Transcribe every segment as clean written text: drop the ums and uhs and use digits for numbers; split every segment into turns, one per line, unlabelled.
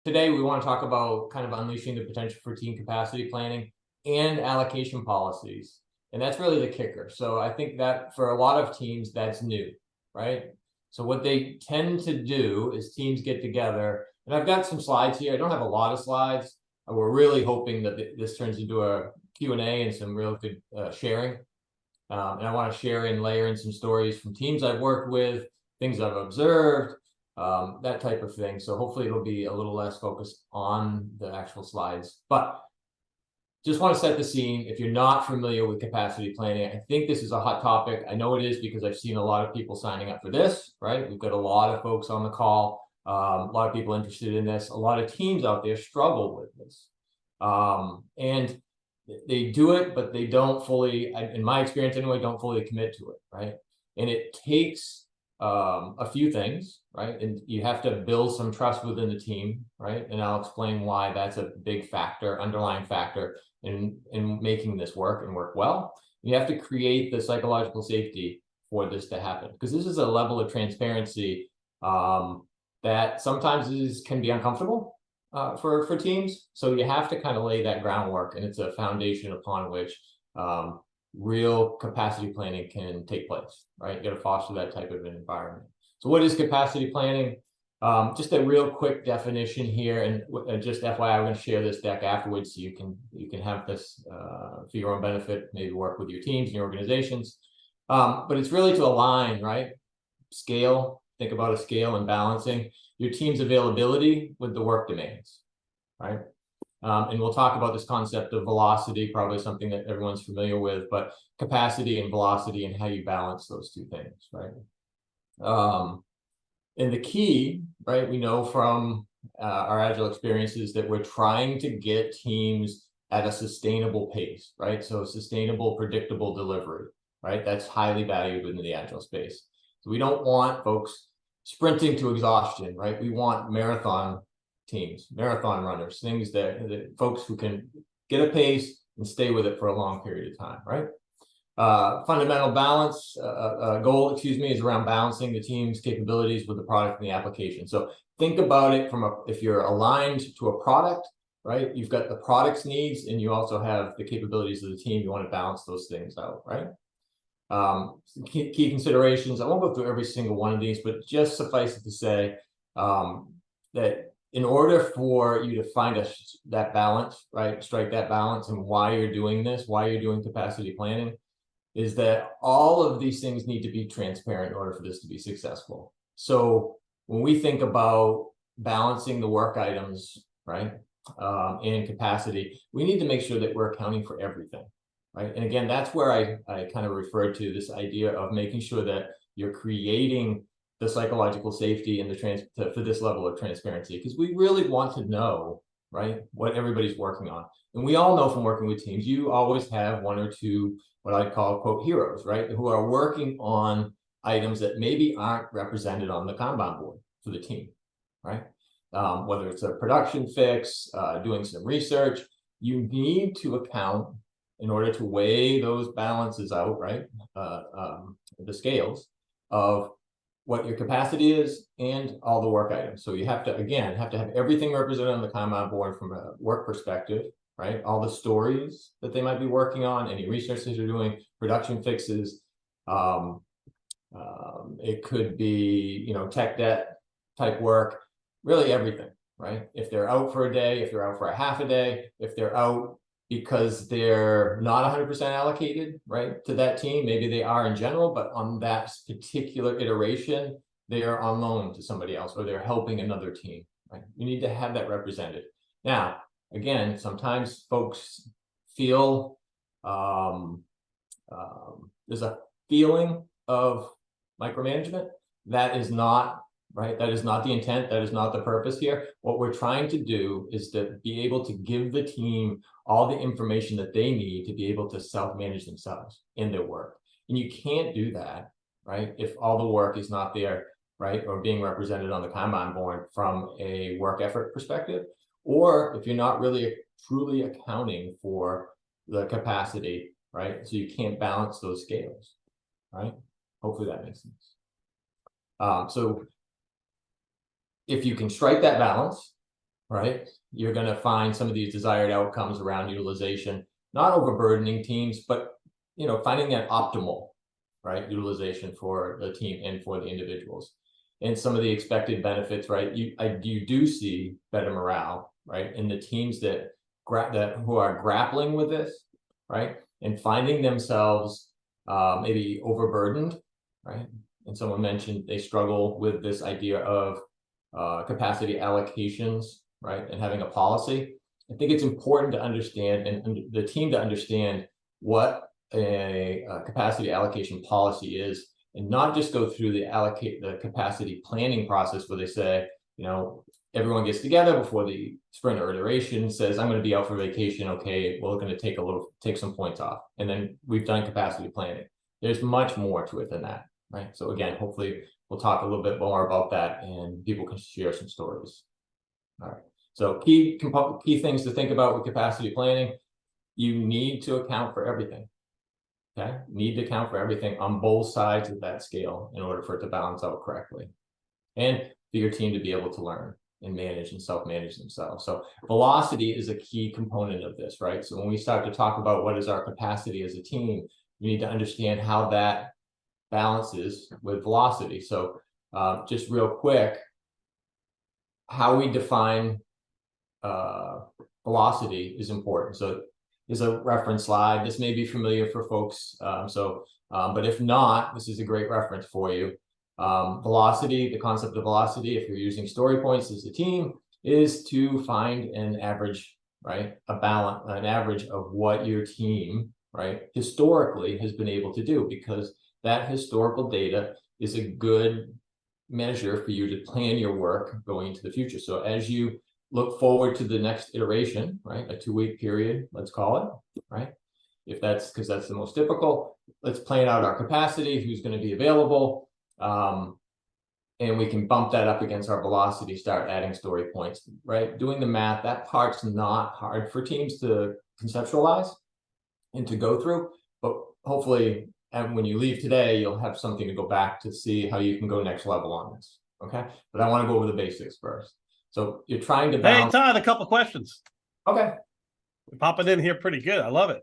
today we want to talk about kind of unleashing the potential for team capacity planning and allocation policies. And that's really the kicker. So I think that for a lot of teams, that's new, right? So what they tend to do is teams get together, and I've got some slides here. I don't have a lot of slides. We're really hoping that this turns into a Q&A and some real good sharing. And I want to share and layer in some stories from teams I've worked with, things I've observed, that type of thing. So hopefully it'll be a little less focused on the actual slides. But just want to set the scene. If you're not familiar with capacity planning, I think this is a hot topic. I know it is because I've seen a lot of people signing up for this, right? We've got a lot of folks on the call, a lot of people interested in this. A lot of teams out there struggle with this. And they do it, but they don't fully, in my experience anyway, don't fully commit to it, right? And it takes a few things, right? And you have to build some trust within the team, right? And I'll explain why that's a big factor, underlying factor in making this work and work well. You have to create the psychological safety for this to happen, because this is a level of transparency that sometimes can be uncomfortable for teams. So you have to kind of lay that groundwork, and it's a foundation upon which real capacity planning can take place, right? You got to foster that type of an environment. So what is capacity planning? Just a real quick definition here, and just FYI, I'm going to share this deck afterwards, so you can have this for your own benefit, maybe work with your teams and your organizations. But it's really to align, right? Scale, think about a scale and balancing your team's availability with the work demands, right? And we'll talk about this concept of velocity, probably something that everyone's familiar with, but capacity and velocity and how you balance those two things, right? And the key, right, we know from our Agile experiences that we're trying to get teams at a sustainable pace, right? So sustainable, predictable delivery, right? That's highly valued within the Agile space. So we don't want folks sprinting to exhaustion, right? We want marathon teams, marathon runners, things that folks who can get a pace and stay with it for a long period of time, right? Fundamental balance goal, is around balancing the team's capabilities with the product and the application. So think about it from if you're aligned to a product, right? You've got the product's needs, and you also have the capabilities of the team. You want to balance those things out, right? Key considerations. I won't go through every single one of these, but just suffice it to say that in order for you to find that balance, right, strike that balance, and why you're doing this, why you're doing capacity planning, is that all of these things need to be transparent in order for this to be successful. So when we think about balancing the work items, right, and capacity, we need to make sure that we're accounting for everything. Right. And again, that's where I kind of referred to this idea of making sure that you're creating the psychological safety and for this level of transparency, because we really want to know, right, what everybody's working on. And we all know from working with teams, you always have one or two, what I call, quote, heroes, right, who are working on items that maybe aren't represented on the Kanban board for the team, right? Whether it's a production fix, doing some research, you need to account in order to weigh those balances out, right? The scales of what your capacity is and all the work items. So you have to, again, have everything represented on the Kanban board from a work perspective, right? All the stories that they might be working on, any research that you're doing, production fixes. It could be, tech debt type work, really everything, right? If they're out for a day, if they're out for a half a day, if they're out because they're not 100% allocated, right, to that team. Maybe they are in general, but on that particular iteration, they are on loan to somebody else, or they're helping another team, right? You need to have that represented. Now, again, sometimes folks feel there's a feeling of micromanagement. That is not, right? That is not the intent. That is not the purpose here. What we're trying to do is to be able to give the team all the information that they need to be able to self-manage themselves in their work. And you can't do that, right, if all the work is not there, right, or being represented on the Kanban board from a work effort perspective, or if you're not really truly accounting for the capacity, right? So you can't balance those scales, right? Hopefully that makes sense. So if you can strike that balance, right? You're going to find some of these desired outcomes around utilization, not overburdening teams, but finding that optimal, right, utilization for the team and for the individuals. And some of the expected benefits, right? You do see better morale, right, in the teams that who are grappling with this, right, and finding themselves maybe overburdened, right? And someone mentioned they struggle with this idea of capacity allocations, right, and having a policy. I think it's important to understand and the team to understand what a capacity allocation policy is, and not just go through the capacity planning process where they say, everyone gets together before the sprint or iteration, says, I'm going to be out for vacation. Okay, well, we're going to take some points off. And then we've done capacity planning. There's much more to it than that, right? So again, hopefully we'll talk a little bit more about that and people can share some stories. All right. So key things to think about with capacity planning, you need to account for everything. Okay, need to account for everything on both sides of that scale in order for it to balance out correctly, and for your team to be able to learn and manage and self-manage themselves. So velocity is a key component of this, right? So when we start to talk about what is our capacity as a team, you need to understand how that balances with velocity. So just real quick, how we define velocity is important. So there's a reference slide. This may be familiar for folks. But if not, this is a great reference for you. Velocity, the concept of velocity, if you're using story points as a team, is to find an average, right? An average of what your team, right, historically has been able to do, because that historical data is a good measure for you to plan your work going into the future. So as you look forward to the next iteration, right, a 2-week period, let's call it, right? If that's because that's the most typical, let's plan out our capacity, who's going to be available, and we can bump that up against our velocity, start adding story points, right? Doing the math, that part's not hard for teams to conceptualize and to go through, but hopefully, and when you leave today, you'll have something to go back to see how you can go next level on this, okay? But I want to go over the basics first. So you're trying to balance.
Hey, Todd, a couple questions.
Okay.
We're popping in here pretty good. I love it.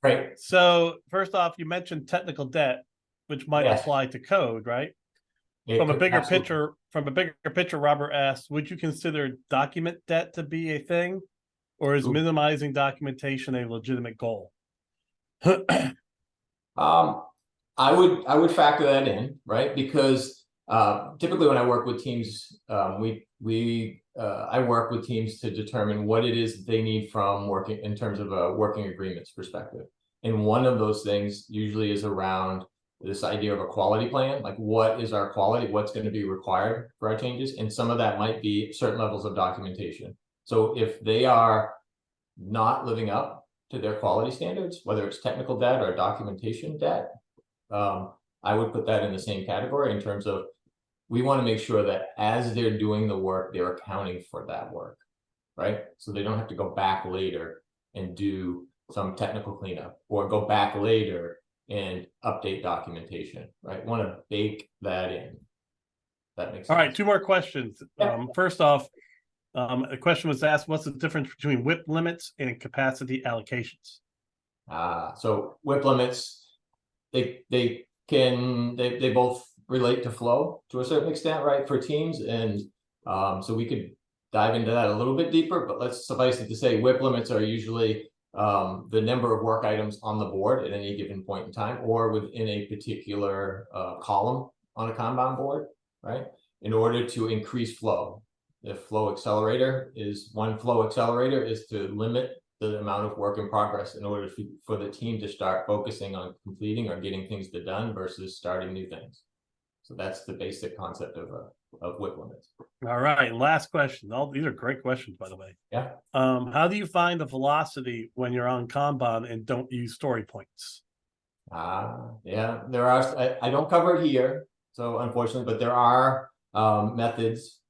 Great.
So first off, you mentioned technical debt, which might apply to code, right? From a bigger picture, Robert asked, would you consider document debt to be a thing, or is minimizing documentation a legitimate goal?
I would factor that in, right? Because typically when I work with teams, I work with teams to determine what it is they need from working in terms of a working agreements perspective. And one of those things usually is around this idea of a quality plan, like what is our quality, what's going to be required for our changes. And some of that might be certain levels of documentation. So if they are not living up to their quality standards, whether it's technical debt or documentation debt, I would put that in the same category in terms of, we want to make sure that as they're doing the work, they're accounting for that work, right? So they don't have to go back later and do some technical cleanup, or go back later and update documentation, right? Want to bake that in. That makes sense.
All right, 2 more questions.
Yeah.
First off, a question was asked, what's the difference between WIP limits and capacity allocations?
So WIP limits, they both relate to flow to a certain extent, right, for teams. And so we could dive into that a little bit deeper, but let's suffice it to say WIP limits are usually the number of work items on the board at any given point in time, or within a particular column on a Kanban board, right? In order to increase flow. The flow accelerator is to limit the amount of work in progress in order for the team to start focusing on completing or getting things done versus starting new things. So that's the basic concept of WIP limits.
All right, last question. These are great questions, by the way.
Yeah.
How do you find the velocity when you're on Kanban and don't use story points?
Yeah, there are. I don't cover it here, so unfortunately, but there are methods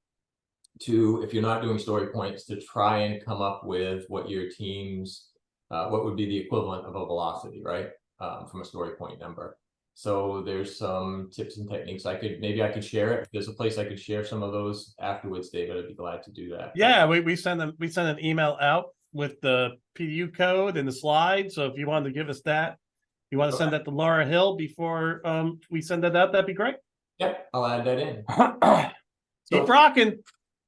to, if you're not doing story points, to try and come up with what your team's what would be the equivalent of a velocity, right? From a story point number. So there's some tips and techniques maybe I could share it. If there's a place I could share some of those afterwards, David, I'd be glad to do that.
Yeah, we send an email out with the PDU code and the slides. So if you wanted to give us that, you want to send that to Laura Hill before we send that out, that'd be great.
Yep, I'll add that in.
Keep rocking.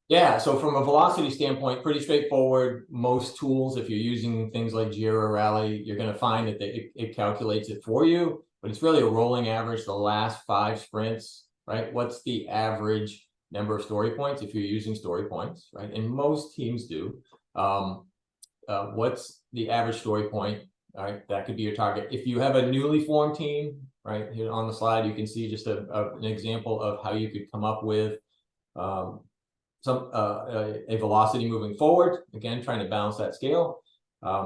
Yeah, so from a velocity standpoint, pretty straightforward. Most tools, if you're using things like Jira or Rally, you're going to find that it calculates it for you, but it's really a rolling average the last 5 sprints, right? What's the average number of story points if you're using story points, right? And most teams do. What's the average story point? All right, that could be your target. If you have a newly formed team, right here on the slide, you can see just an example of how you could come up with a velocity moving forward. Again, trying to balance that scale.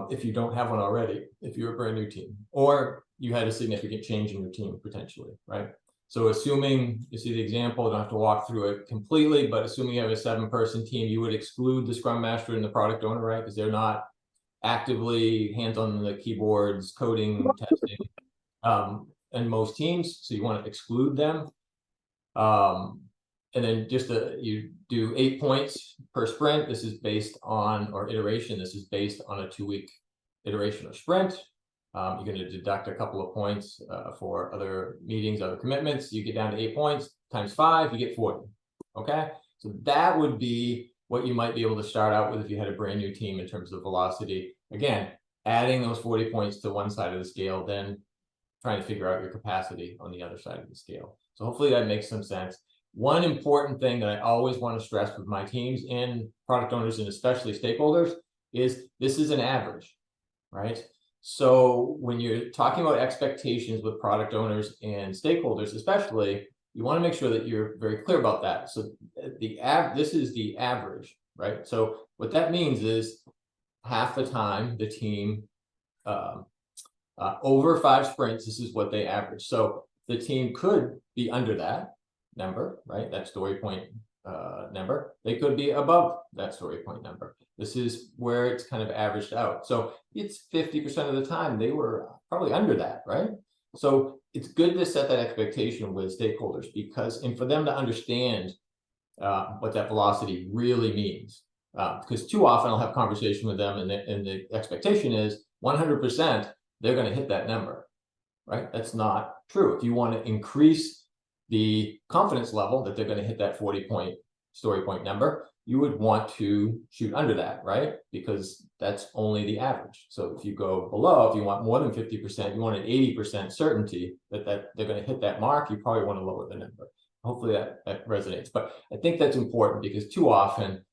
If you don't have one already, if you're a brand new team, or you had a significant change in your team potentially, right? So assuming you see the example, I don't have to walk through it completely, but assuming you have a 7-person team, you would exclude the Scrum Master and the product owner, right? Because they're not actively hands on the keyboards, coding, testing, in most teams. So you want to exclude them. And then just you do 8 points per sprint. This is based on, or iteration, this is based on a 2-week iteration or sprint. You're going to deduct a couple of points for other meetings, other commitments. You get down to 8 points times 5, you get 40. Okay, so that would be what you might be able to start out with if you had a brand new team in terms of velocity. Again, adding those 40 points to one side of the scale, then trying to figure out your capacity on the other side of the scale. So hopefully that makes some sense. One important thing that I always want to stress with my teams and product owners, and especially stakeholders, is this is an average, right? So when you're talking about expectations with product owners and stakeholders, especially, you want to make sure that you're very clear about that. So this is the average, right? So what that means is half the time the team over 5 sprints, this is what they average. So the team could be under that number, right? That story point number. They could be above that story point number. This is where it's kind of averaged out. So it's 50% of the time they were probably under that, right? So it's good to set that expectation with stakeholders because, and for them to understand what that velocity really means. Because too often I'll have conversation with them and the expectation is 100% they're going to hit that number, right? That's not true. If you want to increase the confidence level that they're going to hit that 40-point story point number, you would want to shoot under that, right? Because that's only the average. So if you go below, if you want more than 50%, you want an 80% certainty that they're going to hit that mark, you probably want to lower the number. Hopefully that resonates. But I think that's important because too often,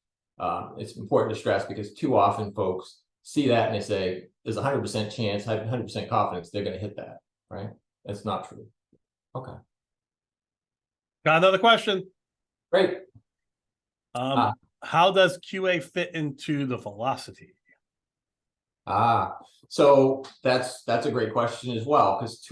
it's important to stress because too often folks see that and they say, there's a 100% chance, 100% confidence they're going to hit that, right? That's not true. Okay.
Got another question.
Great.
How does QA fit into the velocity?
So that's a great question as well, because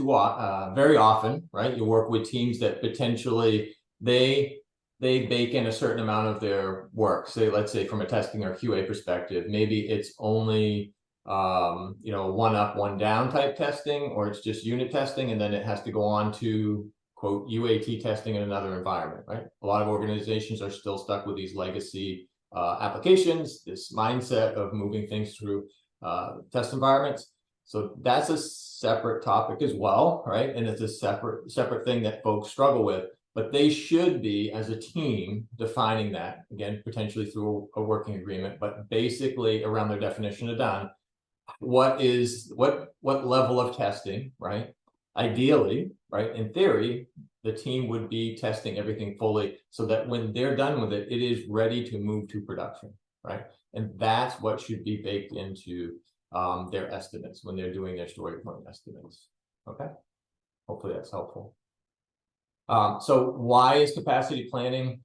very often, right, you work with teams that potentially they bake in a certain amount of their work. Say, let's say from a testing or QA perspective, maybe it's only one up, one down type testing, or it's just unit testing, and then it has to go on to quote UAT testing in another environment, right? A lot of organizations are still stuck with these legacy applications, this mindset of moving things through test environments. So that's a separate topic as well, right? And it's a separate thing that folks struggle with, but they should be, as a team, defining that, again, potentially through a working agreement, but basically around their definition of done, what level of testing, right? Ideally, right, in theory, the team would be testing everything fully so that when they're done with it, it is ready to move to production, right? And that's what should be baked into their estimates when they're doing their story point estimates. Okay, hopefully that's helpful. So why is capacity planning,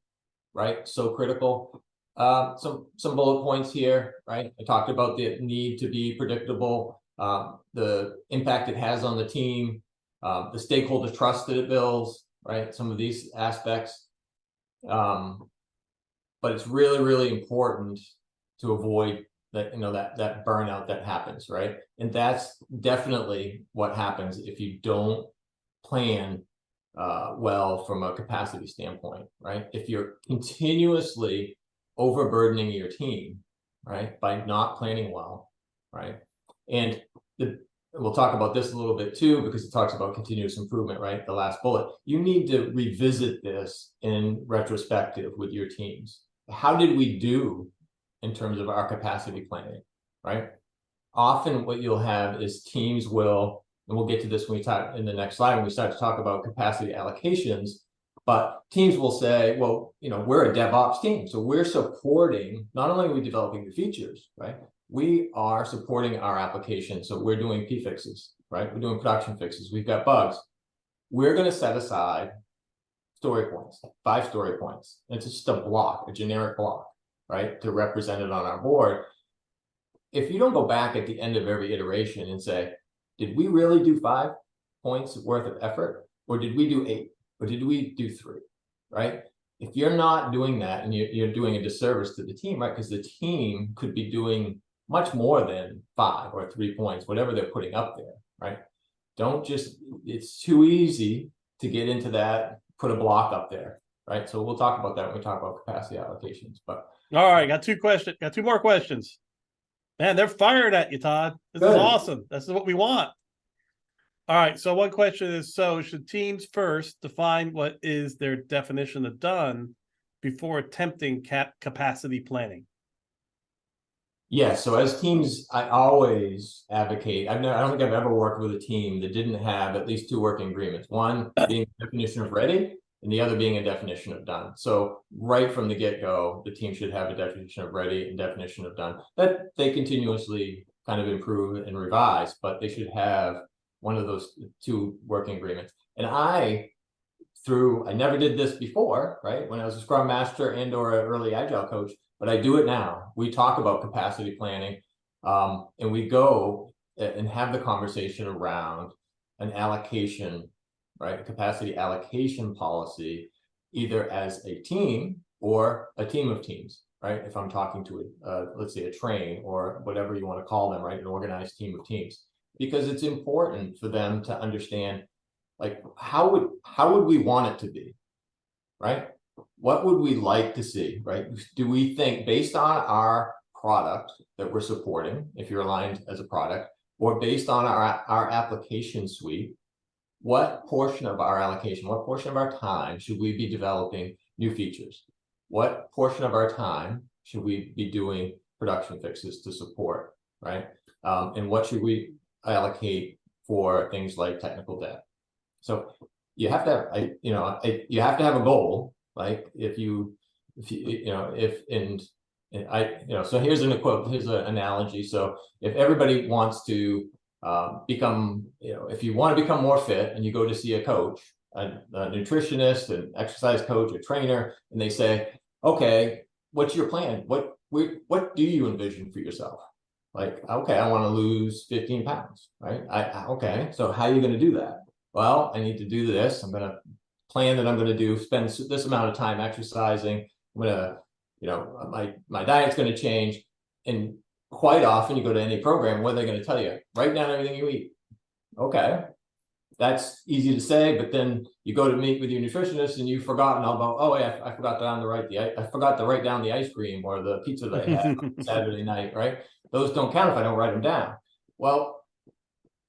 right, so critical? Some bullet points here, right? I talked about the need to be predictable, the impact it has on the team, the stakeholder trust that it builds, right? Some of these aspects. But it's really, really important to avoid that, that burnout that happens, right? And that's definitely what happens if you don't plan well from a capacity standpoint, right? If you're continuously overburdening your team, right, by not planning well, right? And we'll talk about this a little bit too, because it talks about continuous improvement, right? The last bullet. You need to revisit this in retrospective with your teams. How did we do in terms of our capacity planning, right? Often what you'll have is teams will, and we'll get to this when we talk in the next slide, when we start to talk about capacity allocations, but teams will say, well, we're a DevOps team, so we're supporting, not only are we developing the features, right? We are supporting our application. So we're doing P-fixes, right? We're doing production fixes. We've got bugs. We're going to set aside story points, 5 story points. It's just a block, a generic block, right? To represent it on our board. If you don't go back at the end of every iteration and say, did we really do 5 points worth of effort? Or did we do 8? Or did we do 3, right? If you're not doing that, and you're doing a disservice to the team, right? Because the team could be doing much more than 5 or 3 points, whatever they're putting up there, right? Don't just, it's too easy to get into that, put a block up there, right? So we'll talk about that when we talk about capacity allocations. But
all right, got 2 more questions. Man, they're fired at you, Todd. This is awesome. This is what we want. All right, so one question is, so should teams first define what is their definition of done before attempting capacity planning?
Yeah, so as teams, I always advocate, I don't think I've ever worked with a team that didn't have at least 2 working agreements. One being a definition of ready, and the other being a definition of done. So right from the get-go, the team should have a definition of ready and definition of done that they continuously kind of improve and revise, but they should have one of those 2 working agreements. And I never did this before, right? When I was a Scrum Master and or an early Agile coach, but I do it now. We talk about capacity planning, and we go and have the conversation around an allocation, right? A capacity allocation policy, either as a team or a team of teams, right? If I'm talking to let's say a train or whatever you want to call them, right? An organized team of teams, because it's important for them to understand, like, how would we want it to be, right? What would we like to see, right? Do we think, based on our product that we're supporting, if you're aligned as a product, or based on our application suite, what portion of our allocation, what portion of our time should we be developing new features? What portion of our time should we be doing production fixes to support, right? And what should we allocate for things like technical debt? So you have to have, you have to have a goal. Like so here's an analogy. So if everybody wants to become, if you want to become more fit and you go to see a coach, a nutritionist, an exercise coach, a trainer, and they say, okay, what's your plan? What do you envision for yourself? Like, okay, I want to lose 15 pounds, right? Okay, so how are you going to do that? Well, I need to do this. I'm going to plan that I'm going to spend this amount of time exercising. I'm going to, my diet's going to change. And quite often you go to any program, what are they going to tell you? Write down everything you eat. Okay, that's easy to say, but then you go to meet with your nutritionist and you've forgotten all about, oh yeah, I forgot I forgot to write down the ice cream or the pizza that I had Saturday night, right? Those don't count if I don't write them down. Well,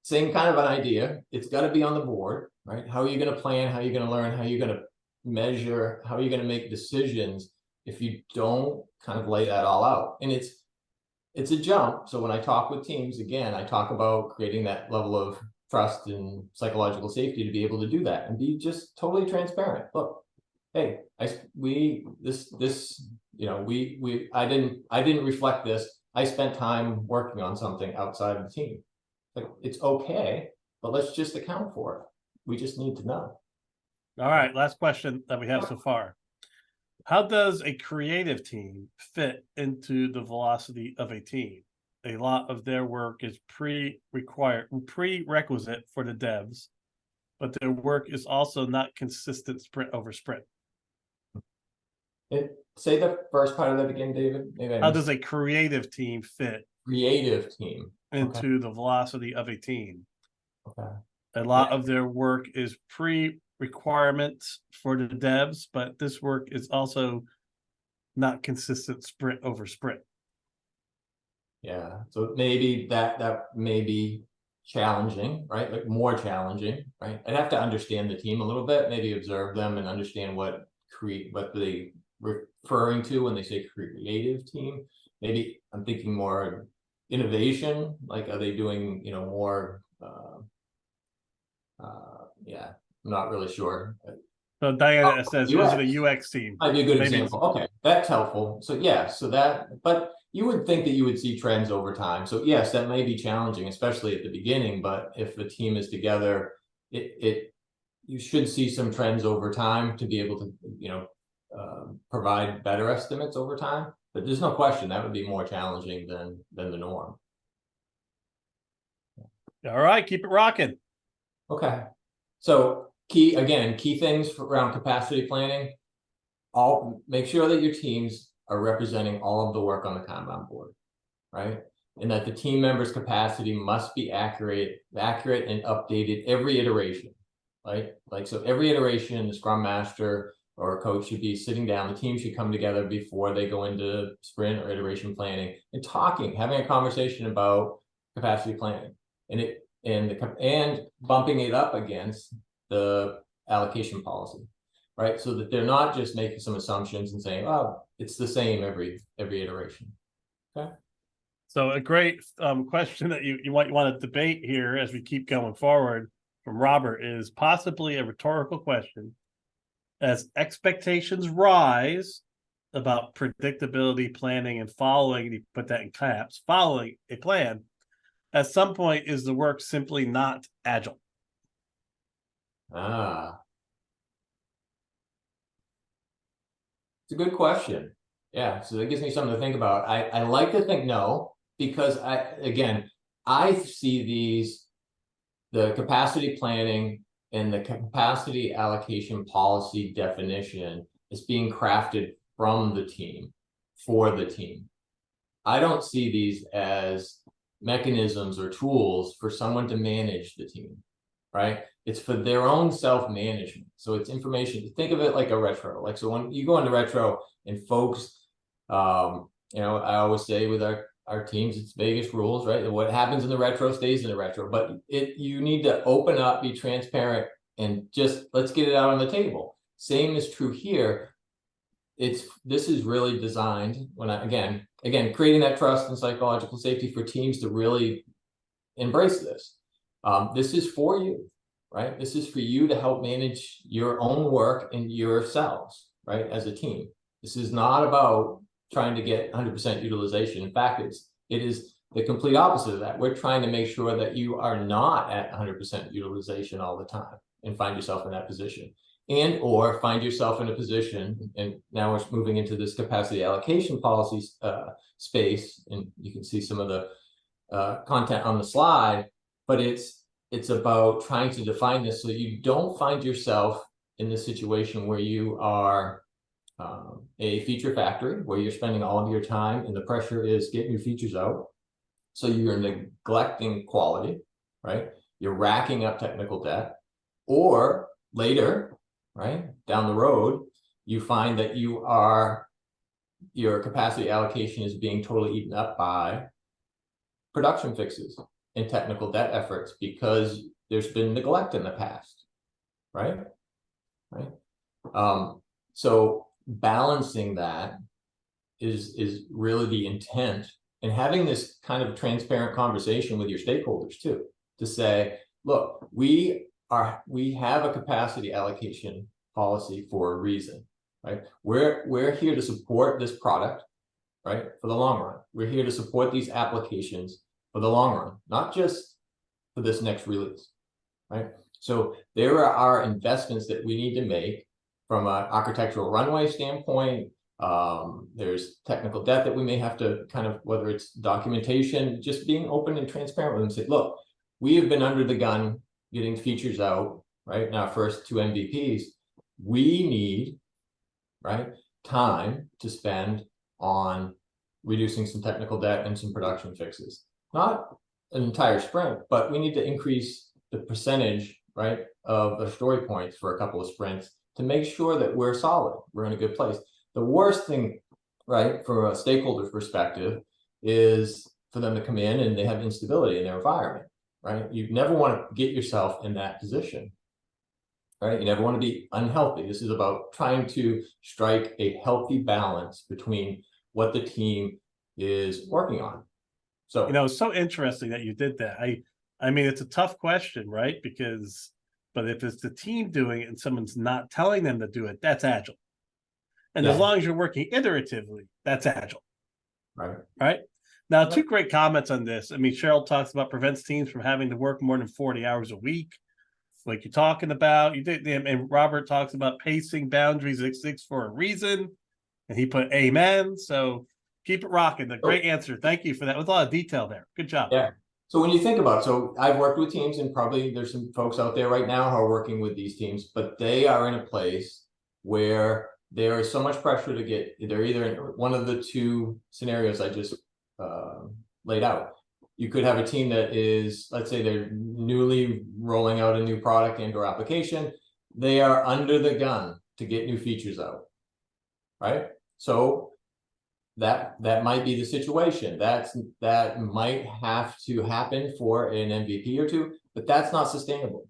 same kind of an idea. It's got to be on the board, right? How are you going to plan? How are you going to learn? How are you going to measure? How are you going to make decisions if you don't kind of lay that all out? And it's a jump. So when I talk with teams, again, I talk about creating that level of trust and psychological safety to be able to do that and be just totally transparent. Look, hey, I didn't reflect this. I spent time working on something outside of the team. Like, it's okay, but let's just account for it. We just need to know.
All right, last question that we have so far. How does a creative team fit into the velocity of a team? A lot of their work is prerequisite for the devs, but their work is also not consistent sprint over sprint.
Say the first part of that again, David.
How does a creative team fit
into
the velocity of a team?
Okay.
A lot of their work is pre-requirements for the devs, but this work is also not consistent sprint over sprint.
Yeah, so maybe that may be challenging, right? Like more challenging, right? I'd have to understand the team a little bit, maybe observe them and understand what they referring to when they say creative team. Maybe I'm thinking more innovation, like are they doing, you know, more yeah, I'm not really sure.
So Diana says, is it a UX team?
Might be a good example. Okay, that's helpful. So yeah, so that, but you would think that you would see trends over time. So yes, that may be challenging, especially at the beginning, but if the team is together, you should see some trends over time to be able to, you know, provide better estimates over time. But there's no question that would be more challenging than the norm.
All right, keep it rocking.
Okay. So key things around capacity planning. Make sure that your teams are representing all of the work on the Kanban board, right? And that the team members' capacity must be accurate and updated every iteration, right? Like, so every iteration, the Scrum Master or a coach should be sitting down. The team should come together before they go into sprint or iteration planning and having a conversation about capacity planning and bumping it up against the allocation policy, right? So that they're not just making some assumptions and saying, oh, it's the same every iteration. Okay.
So a great question that you want to debate here as we keep going forward from Robert is possibly a rhetorical question. As expectations rise about predictability, planning, and following, and you put that in caps, following a plan, at some point is the work simply not agile?
It's a good question. Yeah, so that gives me something to think about. I like to think no, because I see the capacity planning and the capacity allocation policy definition is being crafted from the team for the team. I don't see these as mechanisms or tools for someone to manage the team, right? It's for their own self-management. So it's information. Think of it like a retro. Like, so when you go into retro and folks, you know, I always say with our teams, it's Vegas rules, right? What happens in the retro stays in the retro, but you need to open up, be transparent, and just let's get it out on the table. Same is true here. This is really designed when again creating that trust and psychological safety for teams to really embrace this. This is for you, right? This is for you to help manage your own work and yourselves, right? As a team. This is not about trying to get 100% utilization. In fact, it is the complete opposite of that. We're trying to make sure that you are not at 100% utilization all the time and find yourself in that position. And or find yourself in a position, and now we're moving into this capacity allocation policy space, and you can see some of the content on the slide, but it's about trying to define this so that you don't find yourself in this situation where you are a feature factory, where you're spending all of your time and the pressure is get new features out. So you're neglecting quality, right? You're racking up technical debt, or later, right, down the road, you find that your capacity allocation is being totally eaten up by production fixes and technical debt efforts because there's been neglect in the past, right? So balancing that is really the intent, and having this kind of transparent conversation with your stakeholders too, to say, look, we have a capacity allocation policy for a reason, right? We're here to support this product, right, for the long run. We're here to support these applications for the long run, not just for this next release, right? So there are investments that we need to make from an architectural runway standpoint. There's technical debt that we may have to kind of, whether it's documentation, just being open and transparent with them, say, look, we have been under the gun getting features out, right? Now, first 2 MVPs, we need, right, time to spend on reducing some technical debt and some production fixes. Not an entire sprint, but we need to increase the percentage, right, of the story points for a couple of sprints to make sure that we're solid, we're in a good place. The worst thing, right, from a stakeholder's perspective is for them to come in and they have instability in their environment, right? You never want to get yourself in that position, right? You never want to be unhealthy. This is about trying to strike a healthy balance between what the team is working on. So,
it's so interesting that you did that. I mean, it's a tough question, right? But if it's the team doing it and someone's not telling them to do it, that's agile. And as long as you're working iteratively, that's agile. Right. Now, two great comments on this. I mean, Cheryl talks about prevents teams from having to work more than 40 hours a week, like you're talking about. You did, and Robert talks about pacing boundaries exists for a reason, and he put amen. So keep it rocking. A great answer. Thank you for that. With a lot of detail there. Good job.
Yeah. So when you think about it, so I've worked with teams, and probably there's some folks out there right now who are working with these teams, but they are in a place where there is so much pressure to get, they're either in one of the two scenarios I just laid out. You could have a team that is, let's say they're newly rolling out a new product and or application. They are under the gun to get new features out, right? So that might be the situation. That might have to happen for an MVP or two, but that's not sustainable,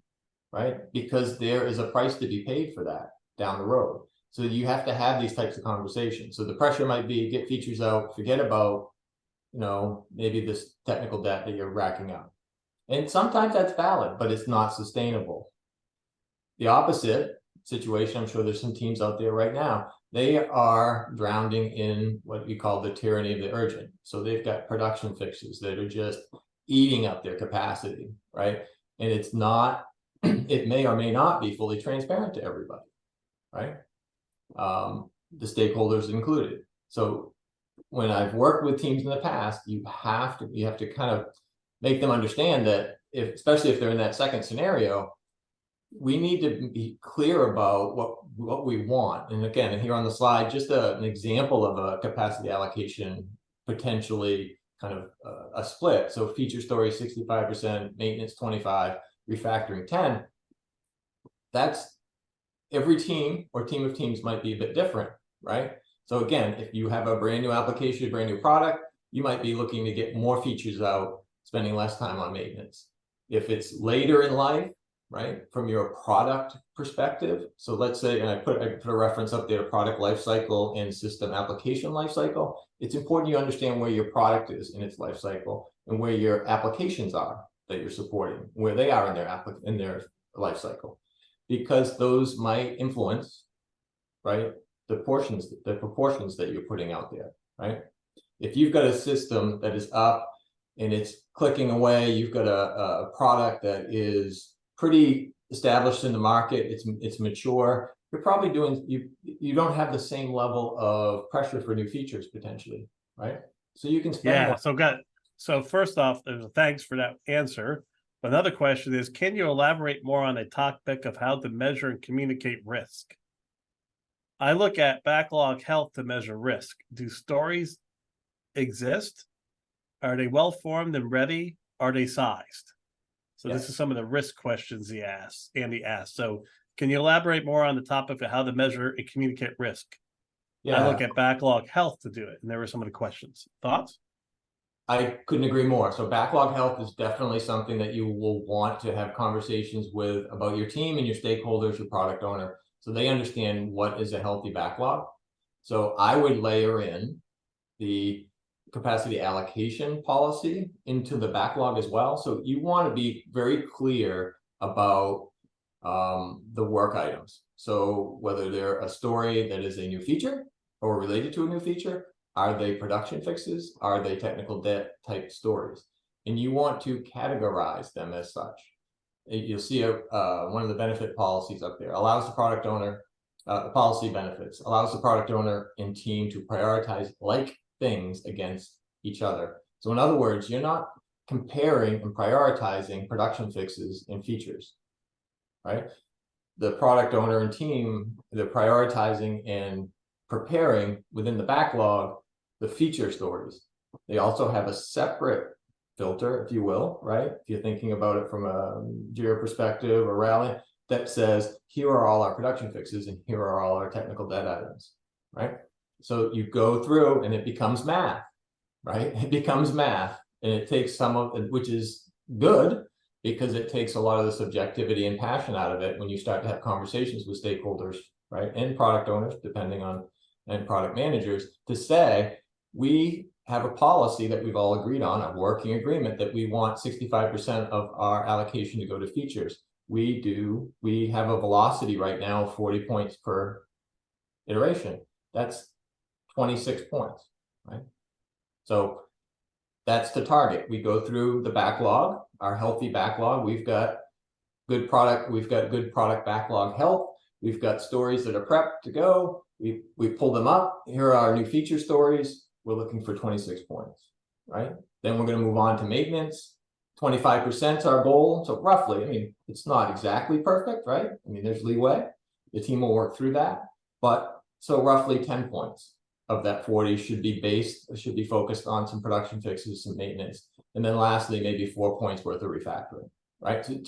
right? Because there is a price to be paid for that down the road. So you have to have these types of conversations. So the pressure might be get features out, forget about, maybe this technical debt that you're racking up. And sometimes that's valid, but it's not sustainable. The opposite situation, I'm sure there's some teams out there right now, they are drowning in what we call the tyranny of the urgent. So they've got production fixes that are just eating up their capacity, right? And it's not, it may or may not be fully transparent to everybody, right? The stakeholders included. So when I've worked with teams in the past, you have to kind of make them understand that especially if they're in that second scenario, we need to be clear about what we want. And again, here on the slide, just an example of a capacity allocation, potentially kind of a split. So feature story 65%, maintenance 25%, refactoring 10%. That's every team or team of teams might be a bit different, right? So again, if you have a brand new application, a brand new product, you might be looking to get more features out, spending less time on maintenance. If it's later in life, right, from your product perspective. So let's say, and I put a reference up there, product lifecycle and system application lifecycle. It's important you understand where your product is in its lifecycle and where your applications are that you're supporting, where they are in their lifecycle, because those might influence, right, the proportions that you're putting out there, right? If you've got a system that is up and it's clicking away, you've got a product that is pretty established in the market, it's mature, you're probably doing, you don't have the same level of pressure for new features potentially, right? So you can spend
so first off, there's a thanks for that answer. Another question is, can you elaborate more on a topic of how to measure and communicate risk? I look at backlog health to measure risk. Do stories exist? Are they well formed and ready? Are they sized? So this is some of the risk questions Andy asked. So can you elaborate more on the topic of how to measure and communicate risk? I look at backlog health to do it, and there were some of the questions. Thoughts?
I couldn't agree more. So backlog health is definitely something that you will want to have conversations with about your team and your stakeholders, your product owner, so they understand what is a healthy backlog. So I would layer in the capacity allocation policy into the backlog as well. So you want to be very clear about the work items. So whether they're a story that is a new feature or related to a new feature, are they production fixes? Are they technical debt type stories? And you want to categorize them as such. You'll see one of the benefit policies up there allows the product owner, policy benefits, allows the product owner and team to prioritize like things against each other. So in other words, you're not comparing and prioritizing production fixes and features, right? The product owner and team, they're prioritizing and preparing within the backlog the feature stories. They also have a separate filter, if you will, right? If you're thinking about it from a Jira perspective or Rally, that says, here are all our production fixes and here are all our technical debt items, right? So you go through and it becomes math, right? It becomes math, and it takes some of it, which is good, because it takes a lot of the subjectivity and passion out of it when you start to have conversations with stakeholders, right? And product owners, depending on, and product managers, to say, we have a policy that we've all agreed on, a working agreement, that we want 65% of our allocation to go to features. We have a velocity right now of 40 points per iteration. That's 26 points, right? So that's the target. We go through the backlog, our healthy backlog. We've got good product backlog health. We've got stories that are prepped to go. We pull them up. Here are our new feature stories. We're looking for 26 points, right? Then we're going to move on to maintenance. 25% is our goal. So roughly, I mean, it's not exactly perfect, right? I mean, there's leeway. The team will work through that. But so roughly 10 points of that 40 should be focused on some production fixes, some maintenance. And then lastly, maybe 4 points worth of refactoring, right? So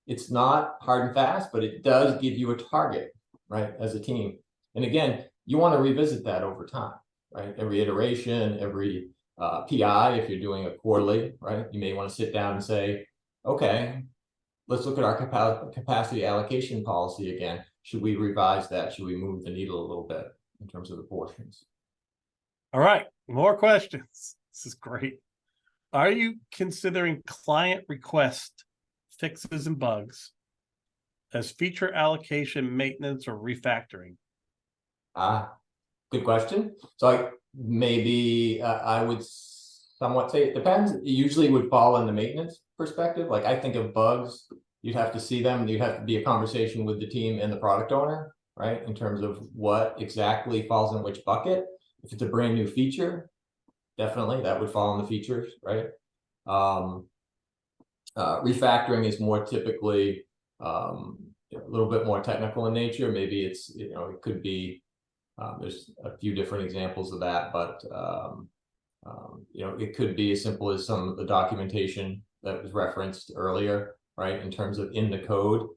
it's not hard and fast, but it does give you a target, right? As a team. And again, you want to revisit that over time, right? Every iteration, every PI, if you're doing a quarterly, right? You may want to sit down and say, okay, let's look at our capacity allocation policy again. Should we revise that? Should we move the needle a little bit in terms of the portions?
All right, more questions. This is great. Are you considering client request fixes and bugs as feature allocation, maintenance, or refactoring?
Good question. So I would somewhat say it depends. It usually would fall in the maintenance perspective. Like, I think of bugs, you'd have to see them. You'd have to be a conversation with the team and the product owner, right? In terms of what exactly falls in which bucket. If it's a brand new feature, definitely that would fall in the features, right? Refactoring is more typically a little bit more technical in nature. Maybe it's, it could be, there's a few different examples of that, but it could be as simple as some of the documentation that was referenced earlier, right? In terms of in the code,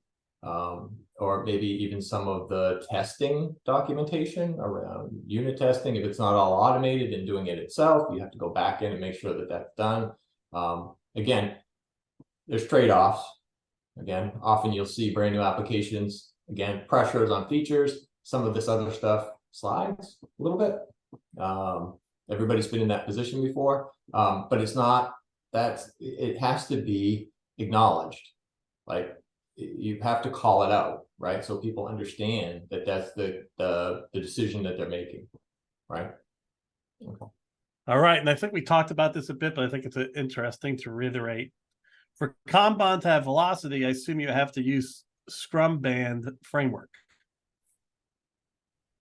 or maybe even some of the testing documentation around unit testing. If it's not all automated and doing it itself, you have to go back in and make sure that that's done. Again, there's trade-offs. Again, often you'll see brand new applications. Again, pressures on features. Some of this other stuff slides a little bit. Everybody's been in that position before, but it's not, it has to be acknowledged. Like, you have to call it out, right? So people understand that that's the decision that they're making, right? Okay.
All right, and I think we talked about this a bit, but I think it's interesting to reiterate. For Kanban to have velocity, I assume you have to use Scrum Band framework.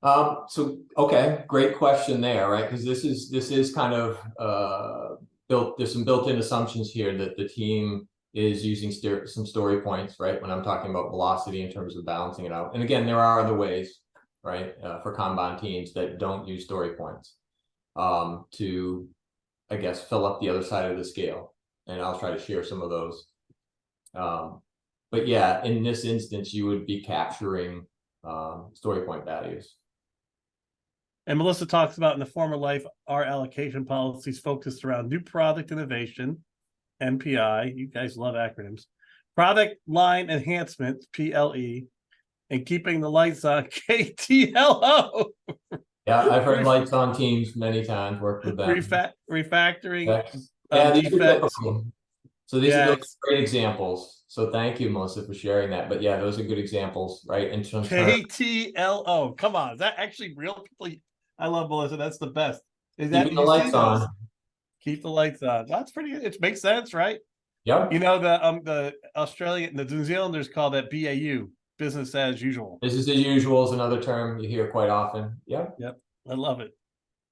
So, okay, great question there, right? Because this is kind of there's some built-in assumptions here that the team is using some story points, right? When I'm talking about velocity in terms of balancing it out. And again, there are other ways, right? For Kanban teams that don't use story points to, I guess, fill up the other side of the scale. And I'll try to share some of those. But yeah, in this instance, you would be capturing story point values.
And Melissa talks about, in the former life, our allocation policies focused around new product innovation, NPI, you guys love acronyms, product line enhancement, PLE, and keeping the lights on, KTLO.
Yeah, I've heard lights on teams many times, worked with them.
Refactoring.
Yeah, these are typical. So these are those great examples. So thank you, Melissa, for sharing that. But yeah, those are good examples, right? In terms
KTLO. Come on, is that actually real people? I love Melissa. That's the best. Is that
keeping the lights on?
Keep the lights on. That's pretty good. It makes sense, right?
Yep.
The Australian, the New Zealanders call that BAU, business as usual.
Business as usual is another term you hear quite often. Yep.
Yep. I love it.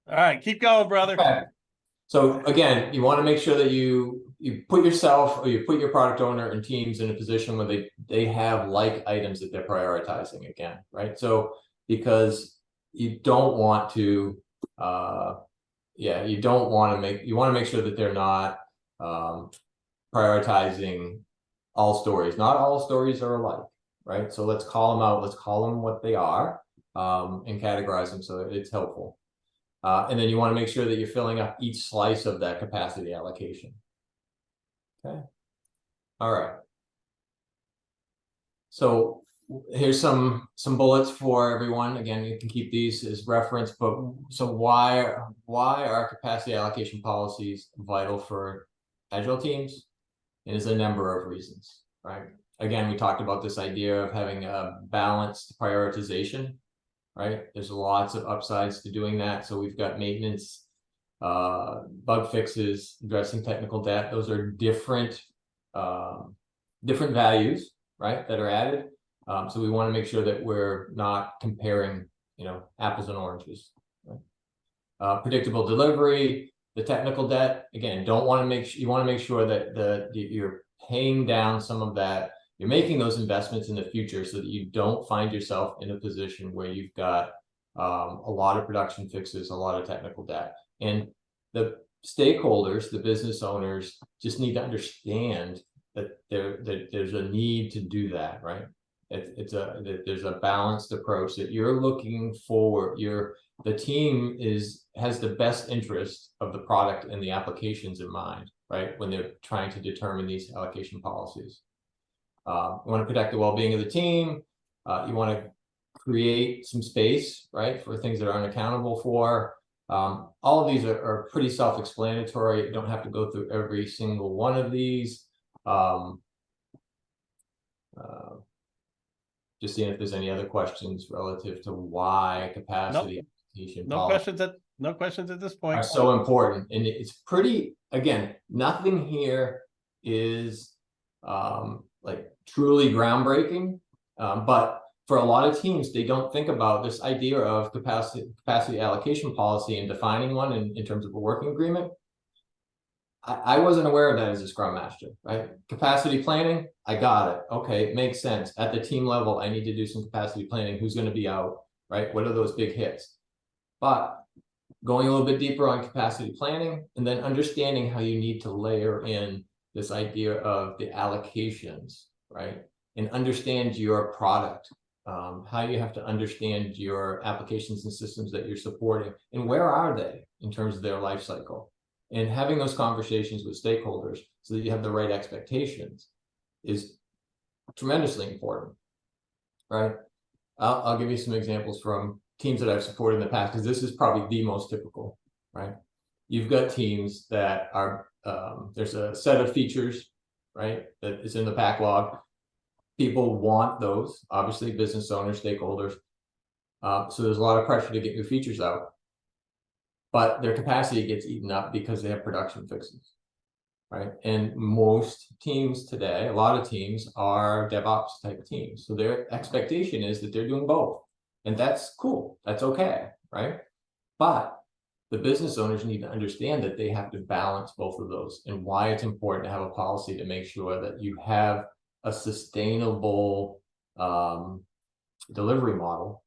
All right, keep going, brother.
Okay. So again, you want to make sure that you put yourself, or you put your product owner and teams in a position where they have like items that they're prioritizing again, right? So because you don't want to, you want to make sure that they're not prioritizing all stories. Not all stories are alike, right? So let's call them out. Let's call them what they are, and categorize them so it's helpful. And then you want to make sure that you're filling up each slice of that capacity allocation. Okay. All right. So here's some bullets for everyone. Again, you can keep these as reference, but so why are capacity allocation policies vital for Agile teams? And there's a number of reasons, right? Again, we talked about this idea of having a balanced prioritization, right? There's lots of upsides to doing that. So we've got maintenance, bug fixes, addressing technical debt. Those are different values, right, that are added. So we want to make sure that we're not comparing, apples and oranges. Right? Predictable delivery, the technical debt. Again, you want to make sure that you're paying down some of that. You're making those investments in the future so that you don't find yourself in a position where you've got a lot of production fixes, a lot of technical debt. And the stakeholders, the business owners, just need to understand that there's a need to do that, right? There's a balanced approach that you're looking forward. The team has the best interest of the product and the applications in mind, right? When they're trying to determine these allocation policies. You want to protect the well-being of the team. You want to create some space, right, for things that aren't accountable for. All of these are pretty self-explanatory. You don't have to go through every single one of these. Just seeing if there's any other questions relative to why capacity allocation
no questions at this point
are so important. And it's pretty, again, nothing here is like truly groundbreaking, but for a lot of teams, they don't think about this idea of capacity allocation policy and defining one in terms of a working agreement. I wasn't aware of that as a Scrum Master, right? Capacity planning, I got it. Okay, it makes sense. At the team level, I need to do some capacity planning. Who's going to be out, right? What are those big hits? But going a little bit deeper on capacity planning and then understanding how you need to layer in this idea of the allocations, right? And understand your product, how you have to understand your applications and systems that you're supporting and where are they in terms of their life cycle. And having those conversations with stakeholders so that you have the right expectations is tremendously important, right? I'll give you some examples from teams that I've supported in the past, because this is probably the most typical, right? You've got teams that are, there's a set of features, right, that is in the backlog. People want those, obviously, business owners, stakeholders. So there's a lot of pressure to get new features out. But their capacity gets eaten up because they have production fixes, right? And most teams today, a lot of teams are DevOps type teams. So their expectation is that they're doing both. And that's cool. That's okay, right? But the business owners need to understand that they have to balance both of those and why it's important to have a policy to make sure that you have a sustainable delivery model,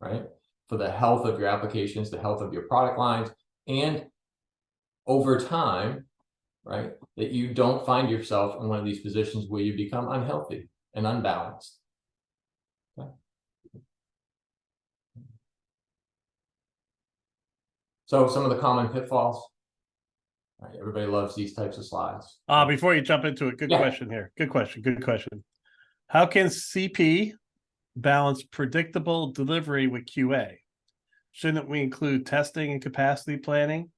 right? For the health of your applications, the health of your product lines, and over time, right, that you don't find yourself in one of these positions where you become unhealthy and unbalanced. Okay. So some of the common pitfalls. All right, everybody loves these types of slides.
Before you jump into it, good question here. Good question. How can CP balance predictable delivery with QA? Shouldn't we include testing and capacity planning?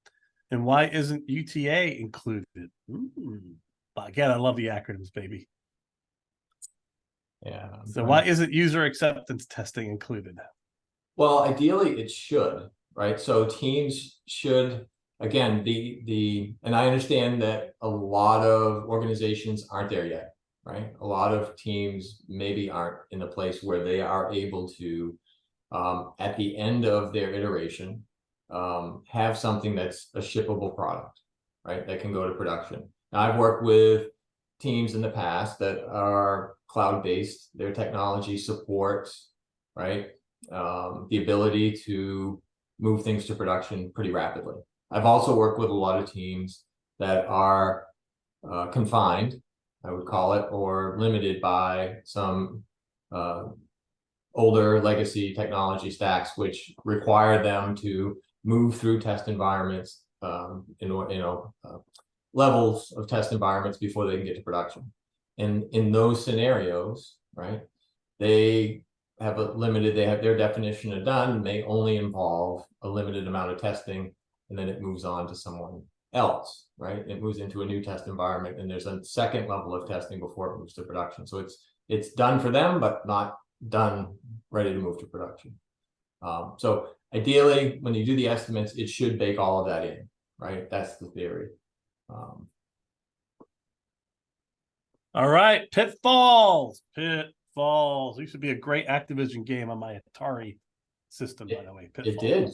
And why isn't UTA included? Again, I love the acronyms, baby.
Yeah.
So why isn't user acceptance testing included?
Well, ideally it should, right? So teams should, again, and I understand that a lot of organizations aren't there yet, right? A lot of teams maybe aren't in the place where they are able to, at the end of their iteration, have something that's a shippable product, right? That can go to production. Now, I've worked with teams in the past that are cloud-based. Their technology supports, right, the ability to move things to production pretty rapidly. I've also worked with a lot of teams that are confined, I would call it, or limited by some older legacy technology stacks, which require them to move through test environments, levels of test environments before they can get to production. And in those scenarios, right, they have their definition of done may only involve a limited amount of testing, and then it moves on to someone else, right? It moves into a new test environment, and there's a second level of testing before it moves to production. So it's done for them, but not done ready to move to production. So ideally, when you do the estimates, it should bake all of that in, right? That's the theory.
All right, pitfalls. Used to be a great Activision game on my Atari system, by the way.
Pitfalls. It did.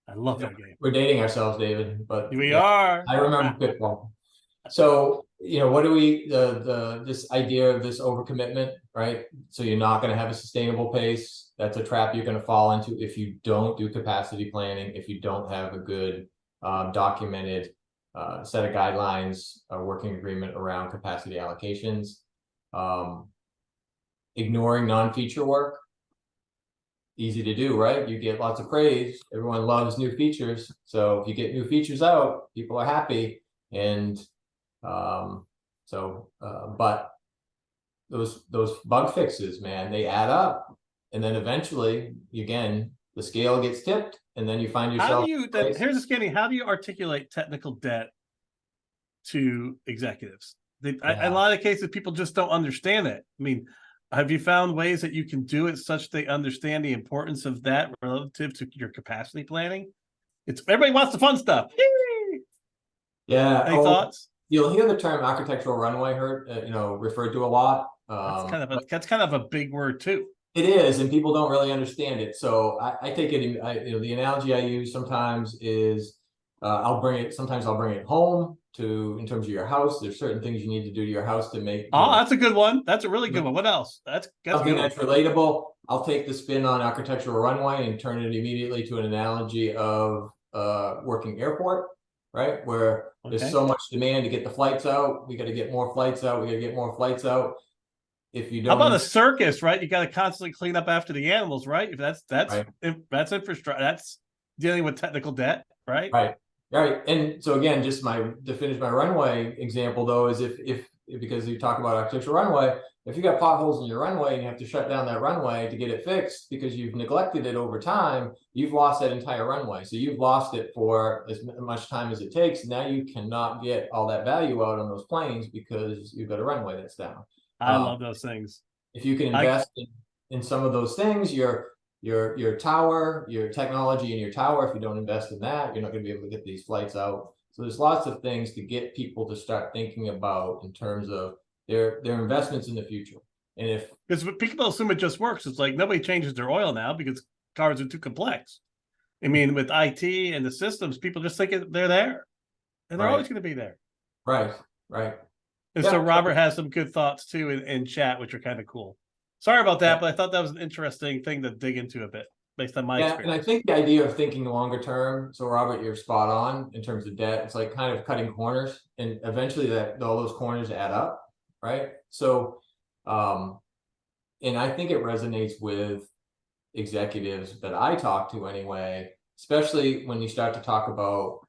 I love that game.
We're dating ourselves, David, but
we are.
I remember Pitfall. So, what do we, this idea of this overcommitment, right? So you're not going to have a sustainable pace. That's a trap you're going to fall into if you don't do capacity planning, if you don't have a good documented set of guidelines, a working agreement around capacity allocations. Ignoring non-feature work, easy to do, right? You get lots of praise. Everyone loves new features. So if you get new features out, people are happy. And but those bug fixes, man, they add up. And then eventually, again, the scale gets tipped, and then you find yourself.
Here's the skinny. How do you articulate technical debt to executives? In a lot of cases, people just don't understand it. I mean, have you found ways that you can do it such they understand the importance of that relative to your capacity planning? Everybody wants the fun stuff.
Yeah.
Any thoughts?
You'll hear the term architectural runway referred to a lot.
That's kind of a big word too.
It is, and people don't really understand it. So I take it. The analogy I use sometimes is sometimes I'll bring it home in terms of your house. There's certain things you need to do to your house to make.
That's a good one. That's a really good one. What else? That's
something that's relatable. I'll take the spin on architectural runway and turn it immediately to an analogy of working airport, right? Where there's so much demand to get the flights out. We got to get more flights out. We got to get more flights out. If you don't,
how about a circus, right? You got to constantly clean up after the animals, right? If that's infrastructure, that's dealing with technical debt, right?
Right. And so again, just to finish my runway example though, is if because you talk about architectural runway, if you got potholes in your runway and you have to shut down that runway to get it fixed because you've neglected it over time, you've lost that entire runway. So you've lost it for as much time as it takes. Now you cannot get all that value out on those planes because you've got a runway that's down.
I love those things.
If you can invest in some of those things, your tower, your technology in your tower, if you don't invest in that, you're not going to be able to get these flights out. So there's lots of things to get people to start thinking about in terms of their investments in the future. And
because people assume it just works, it's like nobody changes their oil now because cars are too complex. I mean, with IT and the systems, people just think they're there, and they're always going to be there.
Right.
And so Robert has some good thoughts too in chat, which are kind of cool. Sorry about that, but I thought that was an interesting thing to dig into a bit based on my experience.
And I think the idea of thinking longer term. So Robert, you're spot on in terms of debt. It's like kind of cutting corners, and eventually all those corners add up, right? So, and I think it resonates with executives that I talk to anyway, especially when you start to talk about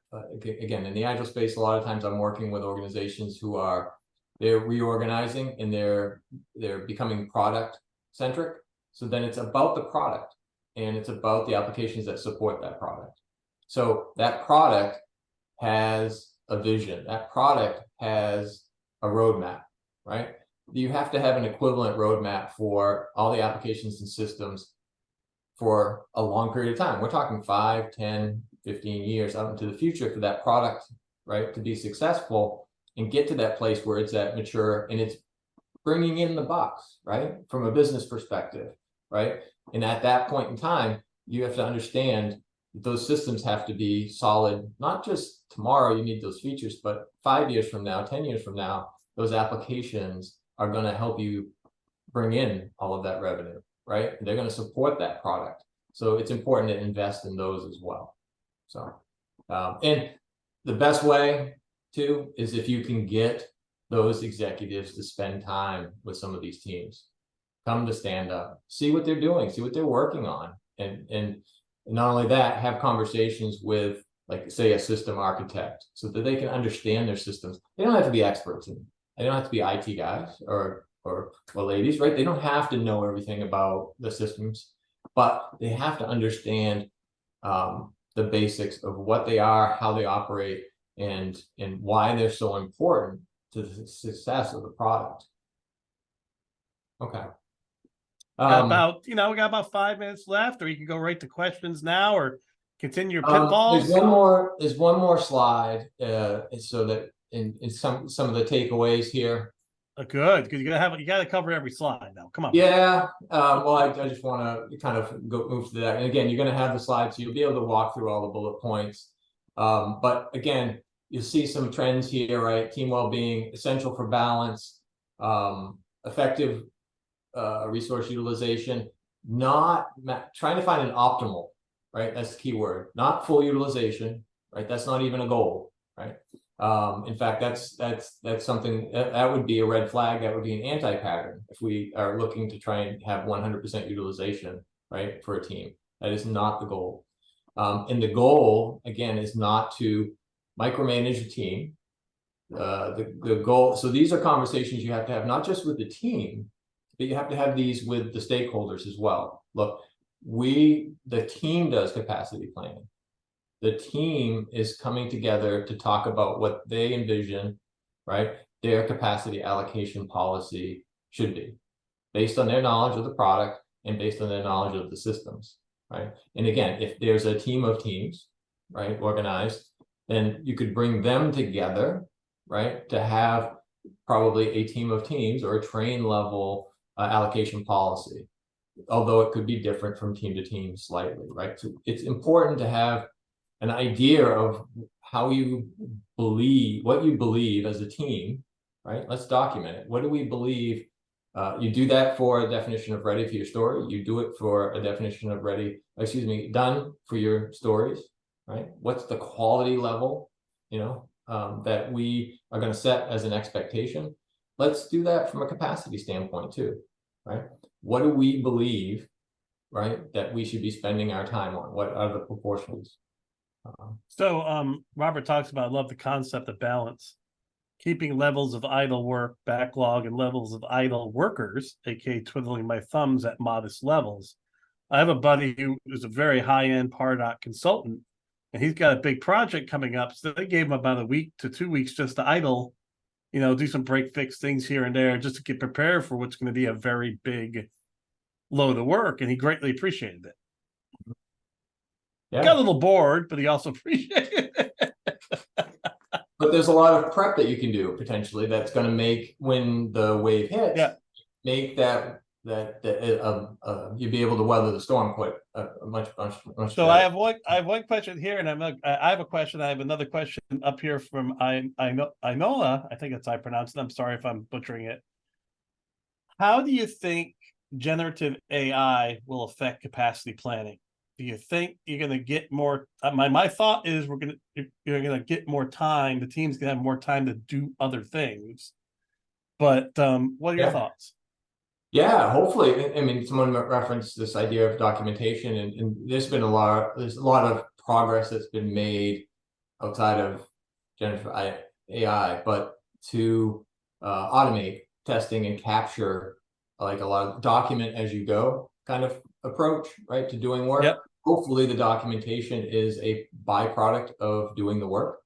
again in the agile space. A lot of times I'm working with organizations who they're reorganizing and they're becoming product centric. So then it's about the product and it's about the applications that support that product. So that product has a vision. That product has a roadmap, right? You have to have an equivalent roadmap for all the applications and systems for a long period of time. We're talking 5, 10, 15 years out into the future for that product, right, to be successful and get to that place where it's at mature and it's bringing in the bucks, right? From a business perspective, right? And at that point in time, you have to understand that those systems have to be solid, not just tomorrow you need those features, but 5 years from now, 10 years from now, those applications are going to help you bring in all of that revenue, right? They're going to support that product. So it's important to invest in those as well. So, and the best way too is if you can get those executives to spend time with some of these teams. Come to stand up, see what they're doing, see what they're working on. And not only that, have conversations with, like, say, a system architect, so that they can understand their systems. They don't have to be experts in it. They don't have to be IT guys or ladies, right? They don't have to know everything about the systems, but they have to understand the basics of what they are, how they operate, and why they're so important to the success of the product. Okay.
We got about 5 minutes left, or you can go right to questions now, or continue your pitfalls.
There's one more slide, so that in some of the takeaways here.
Good, because you gotta cover every slide now. Come on.
Yeah. Well, I just want to kind of move to that. And again, you're going to have the slides, so you'll be able to walk through all the bullet points. But again, you'll see some trends here, right? Team well-being, essential for balance, effective resource utilization, not trying to find an optimal, right? That's the key word, not full utilization, right? That's not even a goal, right? In fact, that's something that would be a red flag. That would be an anti-pattern if we are looking to try and have 100% utilization, right, for a team. That is not the goal. And the goal, again, is not to micromanage a team. The goal, so these are conversations you have to have, not just with the team, but you have to have these with the stakeholders as well. Look, the team does capacity planning. The team is coming together to talk about what they envision, right, their capacity allocation policy should be, based on their knowledge of the product and based on their knowledge of the systems, right? And again, if there's a team of teams, right, organized, then you could bring them together, right, to have probably a team of teams or a train level allocation policy, although it could be different from team to team slightly, right? So it's important to have an idea of how you believe, what you believe as a team, right? Let's document it. What do we believe? You do that for a definition of ready for your story. You do it for a definition of done for your stories, right? What's the quality level, that we are going to set as an expectation? Let's do that from a capacity standpoint too, right? What do we believe, right, that we should be spending our time on? What are the proportions?
So Robert talks about, I love the concept of balance, keeping levels of idle work, backlog, and levels of idle workers, aka twiddling my thumbs, at modest levels. I have a buddy who is a very high-end Pardot consultant, and he's got a big project coming up. So they gave him about a week to 2 weeks just to idle, do some break fix things here and there, just to get prepared for what's going to be a very big load of work. And he greatly appreciated it. Yeah. Got a little bored, but he also appreciated it.
But there's a lot of prep that you can do potentially that's going to make, when the wave hits, make that you'd be able to weather the storm quite much
so better. I have one question here, and I have a question. I have another question up here from Inola. I think that's how I pronounce it. I'm sorry if I'm butchering it. How do you think generative AI will affect capacity planning? Do you think you're going to get more? My thought is you're going to get more time. The team's going to have more time to do other things. But what are your thoughts?
Yeah, hopefully. I mean, someone referenced this idea of documentation, and there's a lot of progress that's been made outside of generative AI, but to automate testing and capture, like, a lot of document as you go kind of approach, right, to doing work. Yep. Hopefully the documentation is a byproduct of doing the work.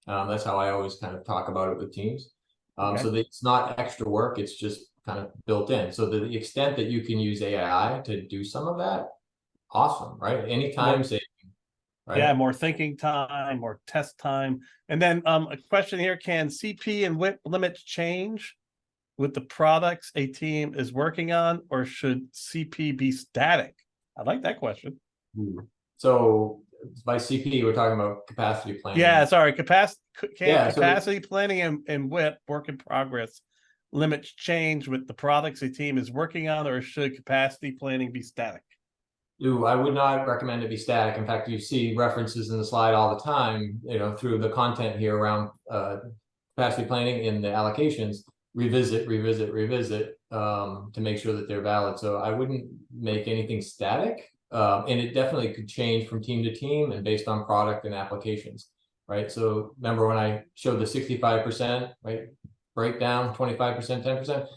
That's how I always kind of talk about it with teams. So that it's not extra work, it's just kind of built in. So the extent that you can use AI to do some of that, awesome, right? Anytime saving, right? Yeah,
more thinking time, more test time. And then a question here, can CP and WIP limits change with the products a team is working on, or should CP be static? I like that question.
So by CP, we're talking about capacity planning.
Yeah, sorry, capacity planning and WIP, work in progress, limits change with the products a team is working on, or should capacity planning be static?
I would not recommend it be static. In fact, you see references in the slide all the time, through the content here around capacity planning in the allocations, revisit to make sure that they're valid. So I wouldn't make anything static. And it definitely could change from team to team and based on product and applications, right? So remember when I showed the 65%, right, breakdown, 25%, 10%,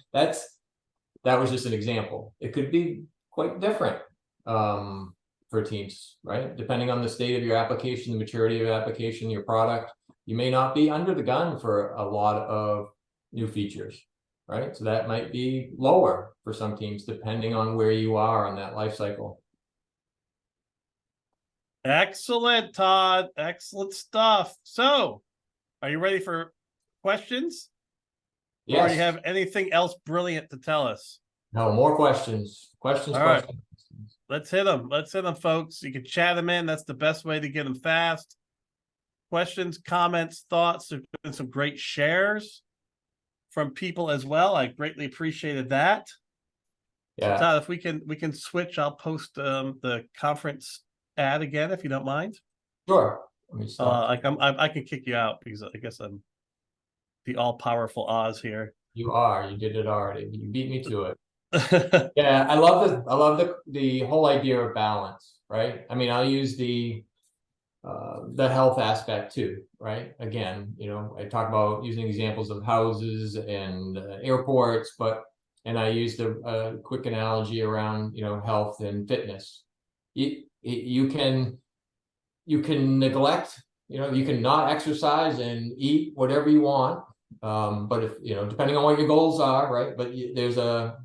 that was just an example. It could be quite different for teams, right? Depending on the state of your application, the maturity of your application, your product, you may not be under the gun for a lot of new features, right? So that might be lower for some teams, depending on where you are on that life cycle.
Excellent, Todd. Excellent stuff. So, are you ready for questions?
Yes.
Or do you have anything else brilliant to tell us?
No, more questions. Questions.
Right. Let's hit them. Let's hit them, folks. You can chat them in. That's the best way to get them fast. Questions, comments, thoughts. There's been some great shares from people as well. I greatly appreciated that. Yeah. So, Todd, if we can switch, I'll post the conference ad again if you don't mind.
Sure.
I can kick you out because I guess I'm the all-powerful Oz here.
You are. You did it already. You beat me to it. Yeah, I love the whole idea of balance, right? I mean, I'll use the health aspect too, right? Again, I talk about using examples of houses and airports, and I used a quick analogy around health and fitness. You can neglect, you can not exercise and eat whatever you want, but if depending on what your goals are, right? But there's a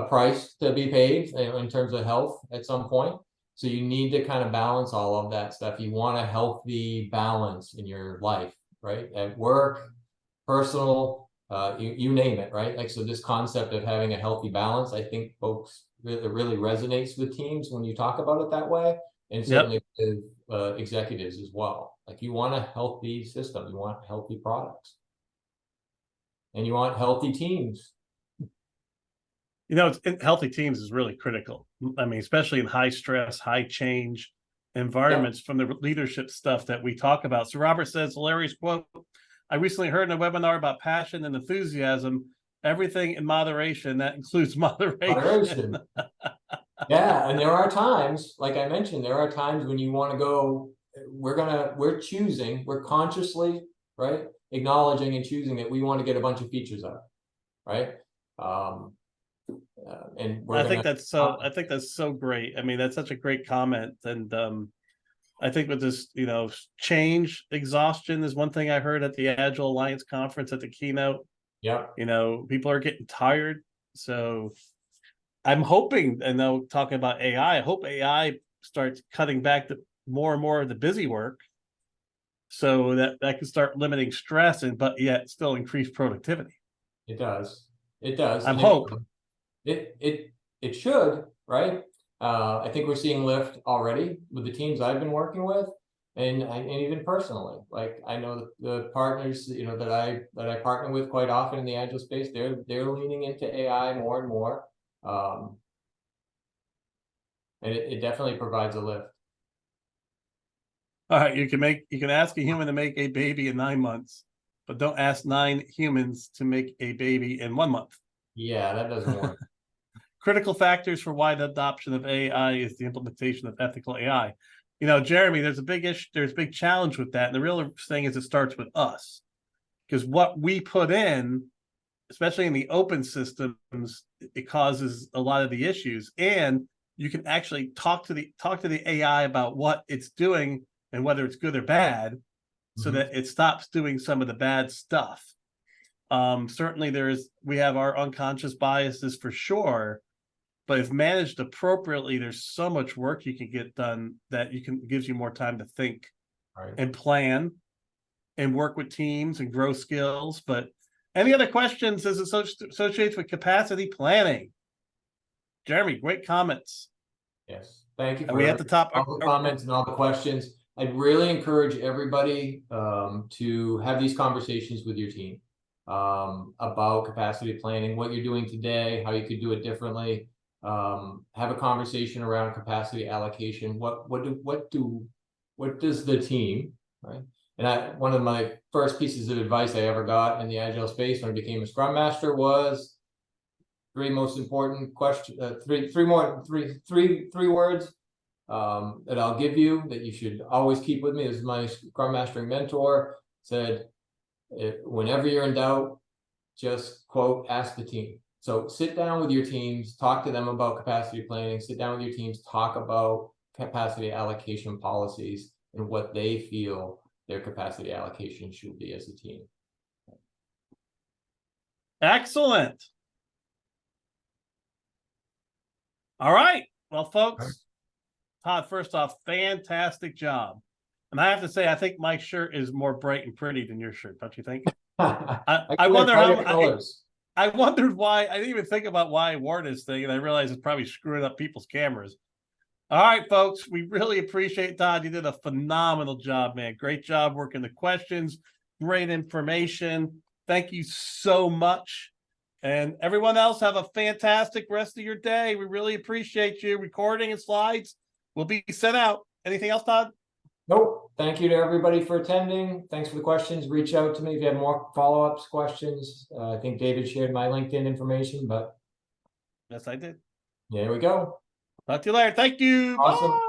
price to be paid in terms of health at some point. So you need to kind of balance all of that stuff. You want a healthy balance in your life, right? At work, personal, you name it, right? Like, so this concept of having a healthy balance, I think folks, it really resonates with teams when you talk about it that way, and certainly with executives as well. Like, you want a healthy system, you want healthy products, and you want healthy teams.
Healthy teams is really critical. I mean, especially in high stress, high change environments from the leadership stuff that we talk about. So Robert says, hilarious quote, I recently heard in a webinar about passion and enthusiasm, everything in moderation. That includes moderation.
Yeah, and there are times, like I mentioned, there are times when you want to go, we're consciously, right, acknowledging and choosing that we want to get a bunch of features out, right? And I think that's so great. I mean, that's such a great comment. And I think with this, change exhaustion is one thing I heard at the Agile Alliance conference at the keynote. Yeah. People are getting tired. So I'm hoping, and now talking about AI, I hope AI starts cutting back more and more of the busy work so that can start limiting stress but yet still increase productivity. It does. I'm hoping. It should, right? I think we're seeing lift already with the teams I've been working with, and even personally. Like, I know the partners, that I partner with quite often in the Agile space, they're leaning into AI more and more, and it definitely provides a lift.
All right, you can ask a human to make a baby in 9 months, but don't ask 9 humans to make a baby in 1 month.
Yeah, that doesn't work.
Critical factors for why the adoption of AI is the implementation of ethical AI. Jeremy, there's a big challenge with that. And the real thing is it starts with us, because what we put in, especially in the open systems, it causes a lot of the issues. And you can actually talk to the AI about what it's doing and whether it's good or bad, so that it stops doing some of the bad stuff. Certainly we have our unconscious biases for sure, but if managed appropriately, there's so much work you can get done that gives you more time to think and plan and work with teams and grow skills. But any other questions as associates with capacity planning? Jeremy, great comments.
Yes, thank you for
we at the top
all the comments and all the questions. I'd really encourage everybody to have these conversations with your team about capacity planning, what you're doing today, how you could do it differently. Have a conversation around capacity allocation. What does the team, right? And one of my first pieces of advice I ever got in the Agile space when I became a Scrum Master was three most important questions, three words that I'll give you that you should always keep with me. This is my Scrum Mastering mentor said, whenever you're in doubt, just quote, ask the team. So sit down with your teams, talk to them about capacity planning, sit down with your teams, talk about capacity allocation policies and what they feel their capacity allocation should be as a team.
Excellent. All right. Well, folks, Todd, first off, fantastic job. And I have to say, I think my shirt is more bright and pretty than your shirt, don't you think? I wonder how I wondered why. I didn't even think about why I wore this thing, and I realized it's probably screwing up people's cameras. All right, folks, we really appreciate it, Todd. You did a phenomenal job, man. Great job working the questions. Great information. Thank you so much. And everyone else, have a fantastic rest of your day. We really appreciate you. Recording and slides will be sent out. Anything else, Todd?
Nope. Thank you to everybody for attending. Thanks for the questions. Reach out to me if you have more follow-ups, questions. I think David shared my LinkedIn information, but
yes, I did.
There we go.
Talk to you later. Thank you.
Awesome.
Bye.